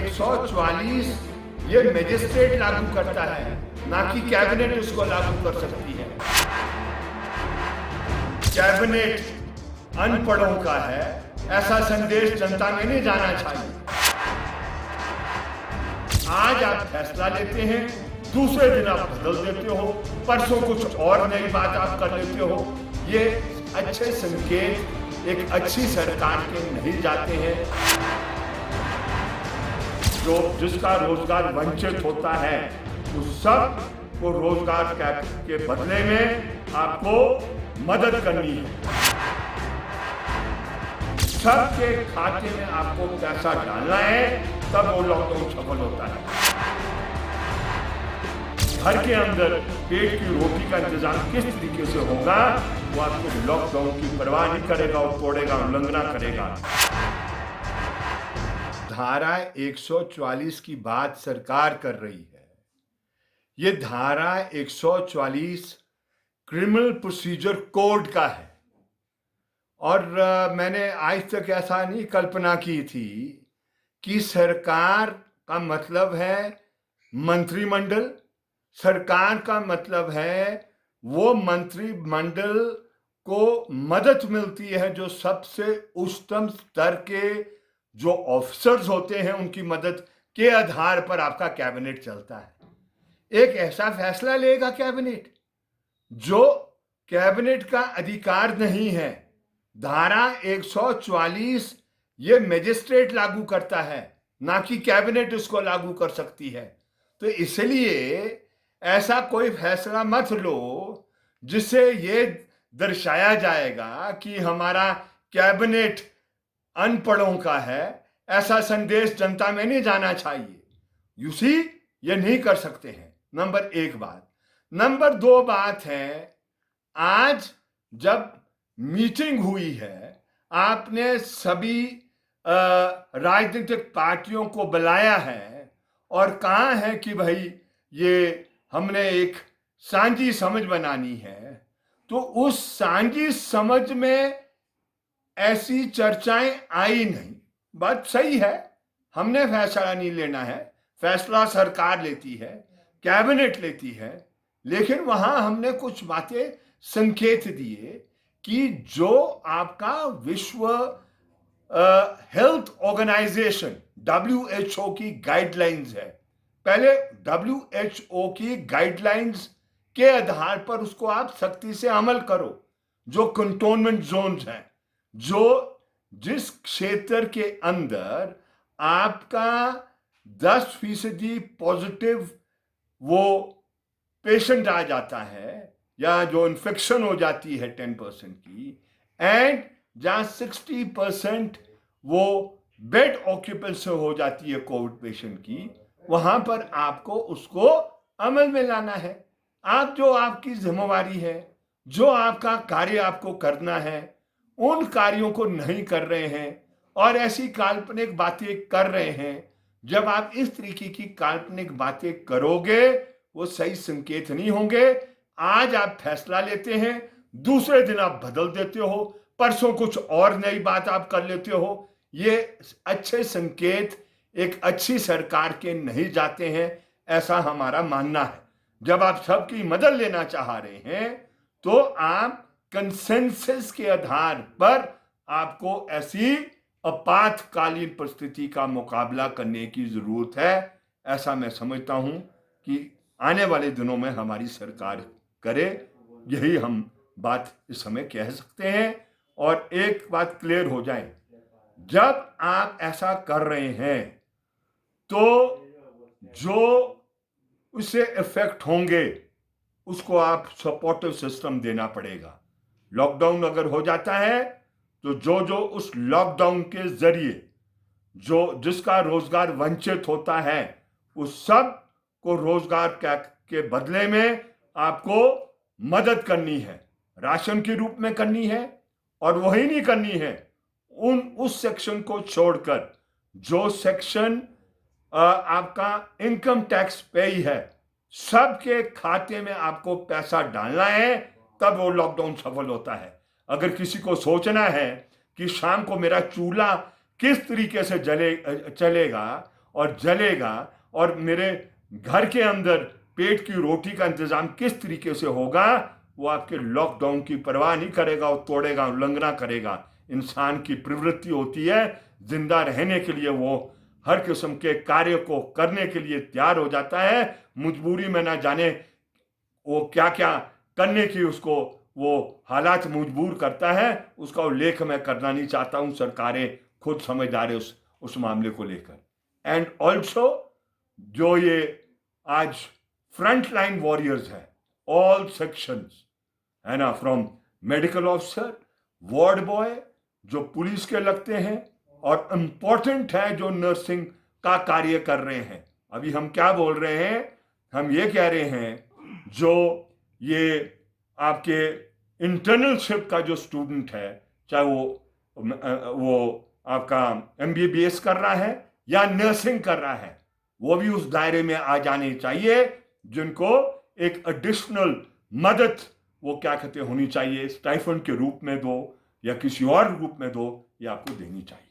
144 ये मजिस्ट्रेट लागू करता है, ना कि कैबिनेट उसको लागू कर सकती है। कैबिनेट अनपढ़ों का है, ऐसा संदेश जनता में नहीं जाना चाहिए। आज आप फैसला लेते हैं, दूसरे दिन आप बदल देते हो, परसों कुछ और नई बात आप कर लेते हो। ये अच्छे संकेत एक अच्छी सरकार के नहीं जाते हैं। जो जिसका रोजगार वंचित होता है उस सब को रोजगार के बदले में आपको मदद करनी है। सबके खाते में आपको पैसा डालना है, तब वो लॉकडाउन सफल होता है। घर के अंदर पेट की रोटी का इंतजाम किस तरीके से होगा, वो आपको लॉकडाउन की परवाह नहीं करेगा और तोड़ेगा, उल्लंघना करेगा। धारा 144 की बात सरकार कर रही है। ये धारा 144 क्रिमिनल प्रोसीजर कोड का है और मैंने आज तक ऐसा नहीं कल्पना की थी कि सरकार का मतलब है मंत्रिमंडल, सरकार का मतलब है वो मंत्रिमंडल को मदद मिलती है जो सबसे उच्चतम स्तर के जो ऑफिसर्स होते हैं उनकी मदद के आधार पर आपका कैबिनेट चलता है। एक ऐसा फैसला लेगा कैबिनेट जो कैबिनेट का अधिकार नहीं है। धारा 144 ये मजिस्ट्रेट लागू करता है, ना कि कैबिनेट उसको लागू कर सकती है। तो इसलिए ऐसा कोई फैसला मत लो जिससे ये दर्शाया जाएगा कि हमारा कैबिनेट अनपढ़ों का है, ऐसा संदेश जनता में नहीं जाना चाहिए। यू सी, ये नहीं कर सकते हैं। नंबर एक बात। नंबर दो बात है, आज जब मीटिंग हुई है, आपने सभी राजनीतिक पार्टियों को बुलाया है और कहा है कि भाई ये हमने एक सांझी समझ बनानी है। तो उस सांझी समझ में ऐसी चर्चाएं आई नहीं। बात सही है, हमने फैसला नहीं लेना है, फैसला सरकार लेती है, कैबिनेट लेती है। लेकिन वहां हमने कुछ बातें संकेत दिए कि जो आपका विश्व हेल्थ ऑर्गेनाइजेशन WHO की गाइडलाइंस है, पहले WHO की गाइडलाइंस के आधार पर उसको आप सख्ती से अमल करो। जो कंटोनमेंट जोन्स हैं, जो जिस क्षेत्र के अंदर आपका 10% पॉजिटिव वो पेशेंट आ जाता है या जो इन्फेक्शन हो जाती है 10% की, एंड जहां 60% वो बेड ऑक्यूपेंसी हो जाती है कोविड पेशेंट की, वहां पर आपको उसको अमल में लाना है। आप जो आपकी जिम्मेवारी है, जो आपका कार्य आपको करना है, उन कार्यों को नहीं कर रहे हैं और ऐसी काल्पनिक बातें कर रहे हैं। जब आप इस तरीके की काल्पनिक बातें करोगे, वो सही संकेत नहीं होंगे। आज आप फैसला लेते हैं, दूसरे दिन आप बदल देते हो, परसों कुछ और नई बात आप कर लेते हो। ये अच्छे संकेत एक अच्छी सरकार के नहीं जाते हैं, ऐसा हमारा मानना है। जब आप सबकी मदद लेना चाह रहे हैं तो आप कंसेंसस के आधार पर आपको ऐसी आपातकालीन परिस्थिति का मुकाबला करने की जरूरत है। ऐसा मैं समझता हूं कि आने वाले दिनों में हमारी सरकार करे, यही हम बात इस समय कह सकते हैं। और एक बात क्लियर हो जाए, जब आप ऐसा कर रहे हैं तो जो उससे इफेक्ट होंगे उसको आप सपोर्टिव सिस्टम देना पड़ेगा। लॉकडाउन अगर हो जाता है तो जो उस लॉकडाउन के जरिए जो जिसका रोजगार वंचित होता है उस सब को रोजगार के बदले में आपको मदद करनी है, राशन के रूप में करनी है। और वही नहीं करनी है उस सेक्शन को छोड़कर जो सेक्शन आपका इनकम टैक्स पे ही है, सबके खाते में आपको पैसा डालना है, तब वो लॉकडाउन सफल होता है। अगर किसी को सोचना है कि शाम को मेरा चूल्हा किस तरीके से चलेगा और जलेगा और मेरे घर के अंदर पेट की रोटी का इंतजाम किस तरीके से होगा, वो आपके लॉकडाउन की परवाह नहीं करेगा और तोड़ेगा, उल्लंघना करेगा। इंसान की प्रवृत्ति होती है जिंदा रहने के लिए, वो हर किस्म के कार्य को करने के लिए तैयार हो जाता है। मजबूरी में ना जाने वो क्या क्या करने की उसको वो हालात मजबूर करता है, उसका उल्लेख मैं करना नहीं चाहता हूं। सरकारें खुद समझदार है उस मामले को लेकर। एंड ऑल्सो जो ये आज फ्रंट लाइन वॉरियर्स हैं, ऑल सेक्शंस है ना, from medical officer, ward boy जो पुलिस के लगते हैं, और इंपॉर्टेंट है जो नर्सिंग का कार्य कर रहे हैं। अभी हम क्या बोल रहे हैं, हम ये कह रहे हैं जो ये आपके इंटर्नलशिप का जो स्टूडेंट है, चाहे वो आपका MBBS कर रहा है या नर्सिंग कर रहा है, वो भी उस दायरे में आ जाने चाहिए, जिनको एक एडिशनल मदद वो क्या कहते होनी चाहिए, स्टाइफंड के रूप में दो या किसी और रूप में दो, ये आपको देनी चाहिए।